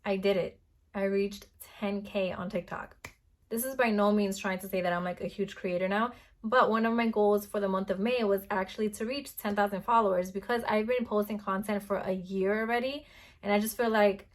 I did it. I reached 10K on TikTok. This is by no means trying to say that I'm like a huge creator now, but one of my goals for the month of May was actually to reach 10,000 followers because I've been posting content for a year already, and I just feel like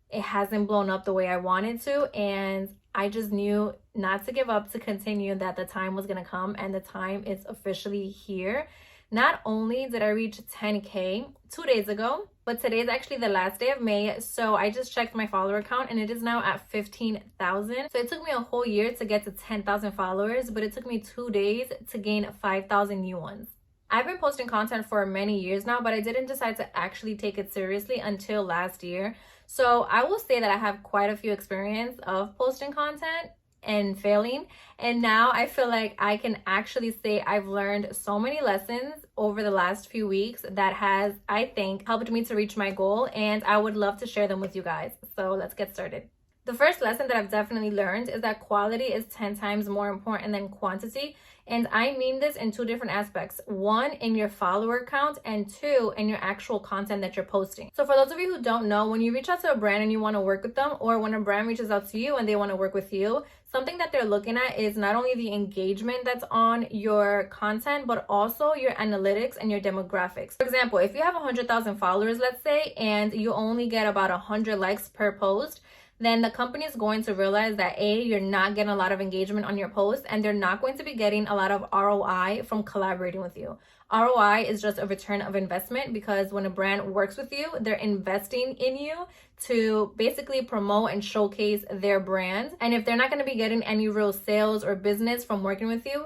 it hasn't blown up the way I wanted to, and I just knew not to give up, to continue, that the time was going to come, and the time is officially here. Not only did I reach 10K 2 days ago, but today is actually the last day of May. So I just checked my follower count and it is now at 15,000. So it took me a whole year to get to 10,000 followers, but it took me 2 days to gain 5,000 new ones. I've been posting content for many years now, but I didn't decide to actually take it seriously until last year. So I will say that I have quite a few experience of posting content and failing, and now I feel like I can actually say I've learned so many lessons over the last few weeks that has, I think, helped me to reach my goal, and I would love to share them with you guys. So let's get started. The first lesson that I've definitely learned is that quality is 10 times more important than quantity. And I mean this in two different aspects. One, in your follower count, and two, in your actual content that you're posting. So for those of you who don't know, when you reach out to a brand and you want to work with them, or when a brand reaches out to you and they want to work with you, something that they're looking at is not only the engagement that's on your content, but also your analytics and your demographics. For example, if you have 100,000 followers, let's say, and you only get about 100 likes per post, then the company is going to realize that A, you're not getting a lot of engagement on your post, and they're not going to be getting a lot of ROI from collaborating with you. ROI is just a return of investment, because when a brand works with you, they're investing in you to basically promote and showcase their brand. And if they're not going to be getting any real sales or business from working with you,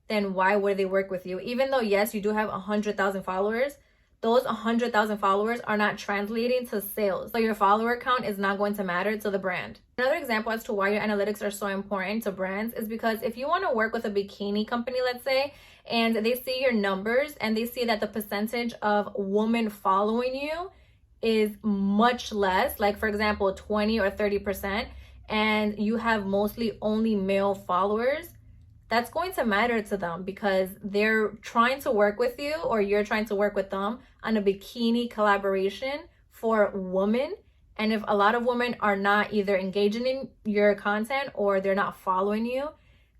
then why would they work with you? Even though, yes, you do have 100,000 followers, those 100,000 followers are not translating to sales. So your follower count is not going to matter to the brand. Another example as to why your analytics are so important to brands is because if you want to work with a bikini company, let's say, and they see your numbers and they see that the percentage of women following you is much less, like for example, 20 or 30%, and you have mostly only male followers, that's going to matter to them because they're trying to work with you, or you're trying to work with them on a bikini collaboration for women. And if a lot of women are not either engaging in your content or they're not following you,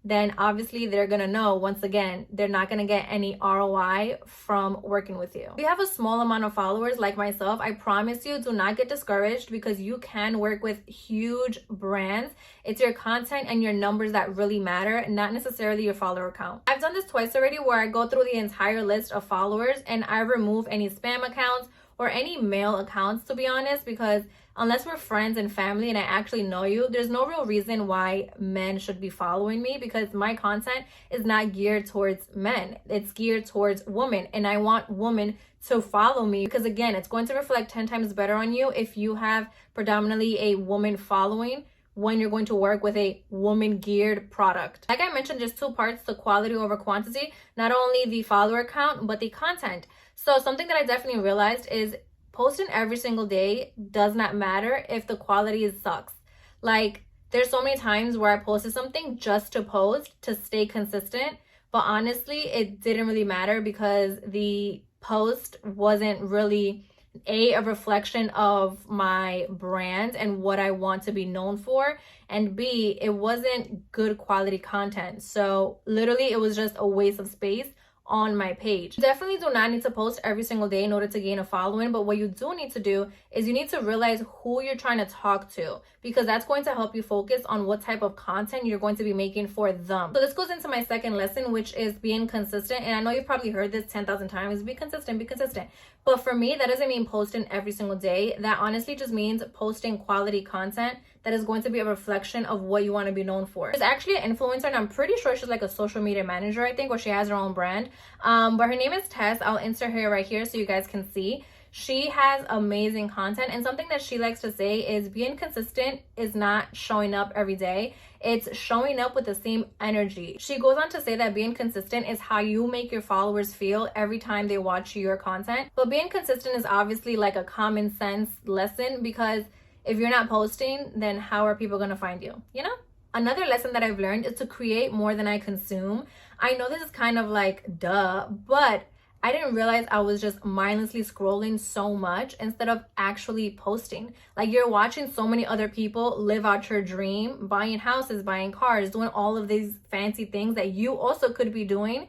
then obviously they're gonna know, once again, they're not gonna get any ROI from working with you. If you have a small amount of followers like myself, I promise you, do not get discouraged, because you can work with huge brands. It's your content and your numbers that really matter, not necessarily your follower count. I've done this twice already, where I go through the entire list of followers and I remove any spam accounts or any male accounts, to be honest, because unless we're friends and family and I actually know you, there's no real reason why men should be following me, because my content is not geared towards men. It's geared towards women, and I want women to follow me because, again, it's going to reflect 10 times better on you if you have predominantly a woman following when you're going to work with a woman geared product. Like I mentioned, there's two parts to quality over quantity, not only the follower count, but the content. So something that I definitely realized is posting every single day does not matter if the quality sucks. Like, there's so many times where I posted something just to post, to stay consistent, but honestly, it didn't really matter because the post wasn't really a reflection of my brand and what I want to be known for, and B, it wasn't good quality content. So literally it was just a waste of space on my page. You definitely do not need to post every single day in order to gain a following, but what you do need to do is you need to realize who you're trying to talk to, because that's going to help you focus on what type of content you're going to be making for them. So this goes into my second lesson, which is being consistent. And I know you've probably heard this 10,000 times, be consistent, be consistent. But for me, that doesn't mean posting every single day. That honestly just means posting quality content that is going to be a reflection of what you want to be known for. There's actually an influencer, and I'm pretty sure she's like a social media manager, I think, or she has her own brand. But her name is Tess. I'll insert her right here so you guys can see. She has amazing content, and something that she likes to say is being consistent is not showing up every day. It's showing up with the same energy. She goes on to say that being consistent is how you make your followers feel every time they watch your content. But being consistent is obviously like a common sense lesson, because if you're not posting, then how are people gonna find you, you know? Another lesson that I've learned is to create more than I consume. I know this is kind of like duh, but I didn't realize I was just mindlessly scrolling so much instead of actually posting. Like, you're watching so many other people live out your dream, buying houses, buying cars, doing all of these fancy things that you also could be doing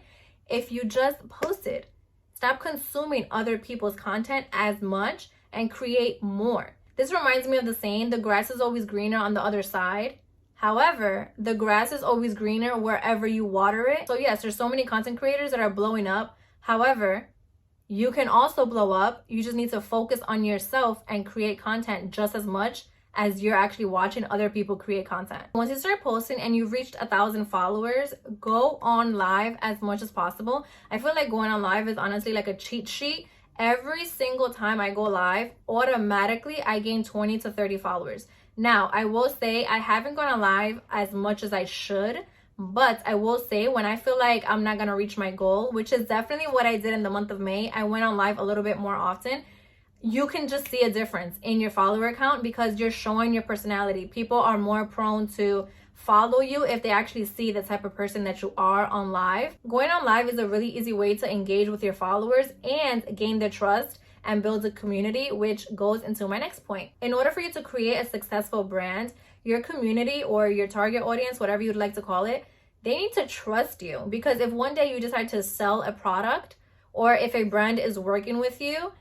if you just posted. Stop consuming other people's content as much and create more. This reminds me of the saying, the grass is always greener on the other side. However, the grass is always greener wherever you water it. So yes, there's so many content creators that are blowing up. However, you can also blow up. You just need to focus on yourself and create content just as much as you're actually watching other people create content. Once you start posting and you've reached 1,000 followers, go on live as much as possible. I feel like going on live is honestly like a cheat sheet. Every single time I go live, automatically I gain 20 to 30 followers. Now, I will say I haven't gone on live as much as I should, but I will say when I feel like I'm not going to reach my goal, which is definitely what I did in the month of May, I went on live a little bit more often. You can just see a difference in your follower count because you're showing your personality. People are more prone to follow you if they actually see the type of person that you are on live. Going on live is a really easy way to engage with your followers and gain their trust and build a community, which goes into my next point. In order for you to create a successful brand, your community or your target audience, whatever you'd like to call it, they need to trust you. Because if one day you decide to sell a product, or if a brand is working with you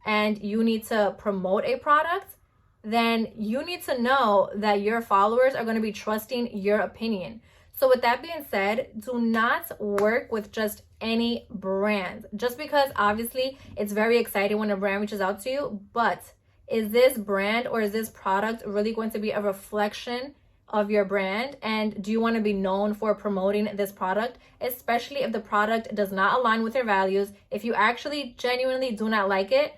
and you need to promote a product, then you need to know that your followers are going to be trusting your opinion. So with that being said, do not work with just any brand. Just because obviously it's very exciting when a brand reaches out to you, but is this brand or is this product really going to be a reflection of your brand? And do you want to be known for promoting this product, especially if the product does not align with your values? If you actually genuinely do not like it,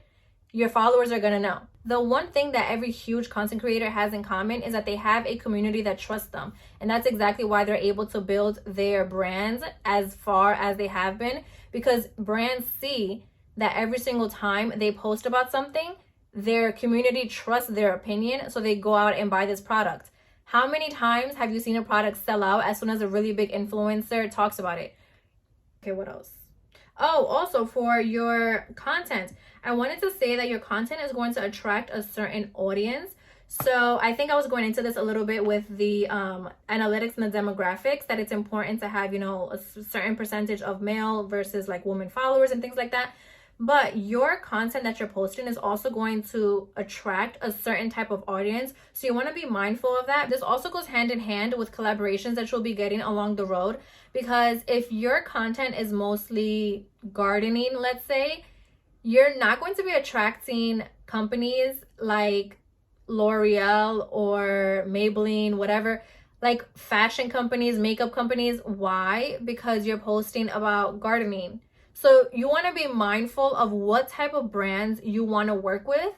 your followers are going to know. The one thing that every huge content creator has in common is that they have a community that trusts them. And that's exactly why they're able to build their brands as far as they have been, because brands see that every single time they post about something, their community trusts their opinion, so they go out and buy this product. How many times have you seen a product sell out as soon as a really big influencer talks about it? Okay, what else? Oh, also for your content, I wanted to say that your content is going to attract a certain audience. So I think I was going into this a little bit with the analytics and the demographics, that it's important to have, a certain percentage of male versus like woman followers and things like that. But your content that you're posting is also going to attract a certain type of audience. So you want to be mindful of that. This also goes hand in hand with collaborations that you'll be getting along the road. Because if your content is mostly gardening, let's say, you're not going to be attracting companies like L'Oreal or Maybelline, whatever, like fashion companies, makeup companies. Why? Because you're posting about gardening. So you want to be mindful of what type of brands you want to work with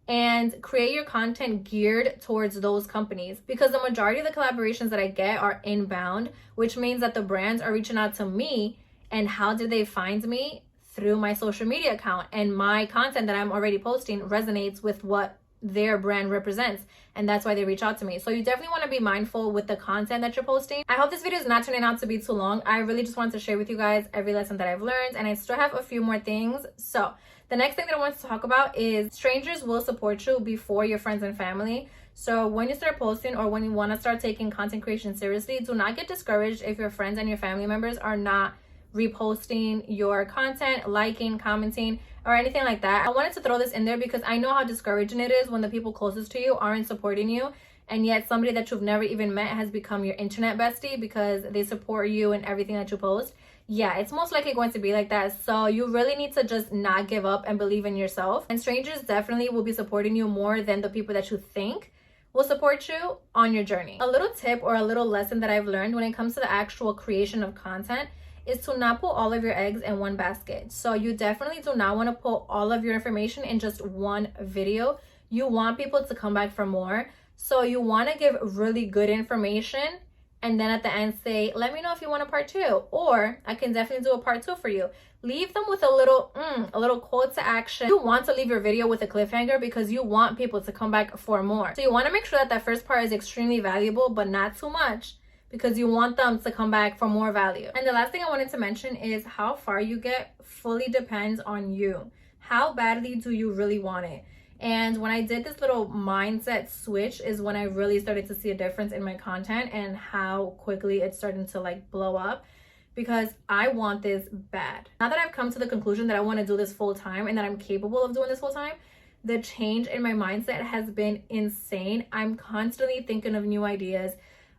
and create your content geared towards those companies, because the majority of the collaborations that I get are inbound, which means that the brands are reaching out to me. And how did they find me? Through my social media account, and my content that I'm already posting resonates with what their brand represents, and that's why they reach out to me. So you definitely want to be mindful with the content that you're posting. I hope this video is not turning out to be too long. I really just wanted to share with you guys every lesson that I've learned, and I still have a few more things. So the next thing that I want to talk about is strangers will support you before your friends and family. So when you start posting or when you want to start taking content creation seriously, do not get discouraged if your friends and your family members are not reposting your content, liking, commenting, or anything like that. I wanted to throw this in there because I know how discouraging it is when the people closest to you aren't supporting you, and yet somebody that you've never even met has become your internet bestie because they support you in everything that you post. Yeah, it's most likely going to be like that. So you really need to just not give up and believe in yourself. And strangers definitely will be supporting you more than the people that you think will support you on your journey. A little tip or a little lesson that I've learned when it comes to the actual creation of content is to not put all of your eggs in one basket. So you definitely do not want to put all of your information in just one video. You want people to come back for more. So you want to give really good information and then at the end say, let me know if you want a part 2, or I can definitely do a part 2 for you. Leave them with a little call to action. You want to leave your video with a cliffhanger because you want people to come back for more. So you want to make sure that that first part is extremely valuable, but not too much, because you want them to come back for more value. And the last thing I wanted to mention is how far you get fully depends on you. How badly do you really want it? And when I did this little mindset switch is when I really started to see a difference in my content and how quickly it's starting to like blow up, because I want this bad. Now that I've come to the conclusion that I want to do this full time and that I'm capable of doing this full time, the change in my mindset has been insane. I'm constantly thinking of new ideas.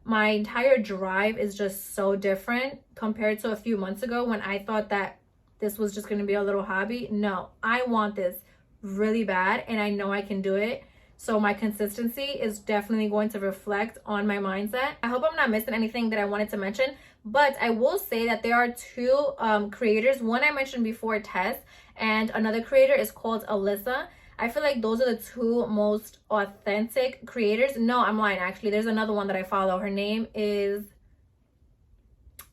My entire drive is just so different compared to a few months ago when I thought that this was just going to be a little hobby. No, I want this really bad and I know I can do it. So my consistency is definitely going to reflect on my mindset. I hope I'm not missing anything that I wanted to mention, but I will say that there are two creators. One I mentioned before, Tess, and another creator is called Alyssa. I feel like those are the two most authentic creators. No, I'm lying actually. There's another one that I follow. Her name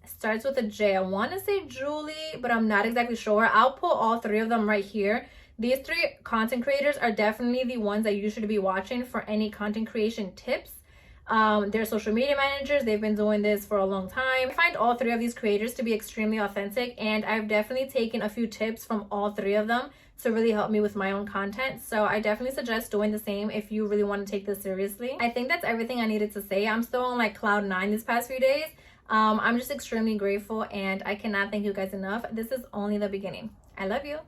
starts with a J. I want to say Julie, but I'm not exactly sure. I'll put all three of them right here. These three content creators are definitely the ones that you should be watching for any content creation tips. They're social media managers. They've been doing this for a long time. I find all three of these creators to be extremely authentic, and I've definitely taken a few tips from all three of them to really help me with my own content. So I definitely suggest doing the same if you really want to take this seriously. I think that's everything I needed to say. I'm still on like cloud 9 these past few days. I'm just extremely grateful and I cannot thank you guys enough. This is only the beginning. I love you.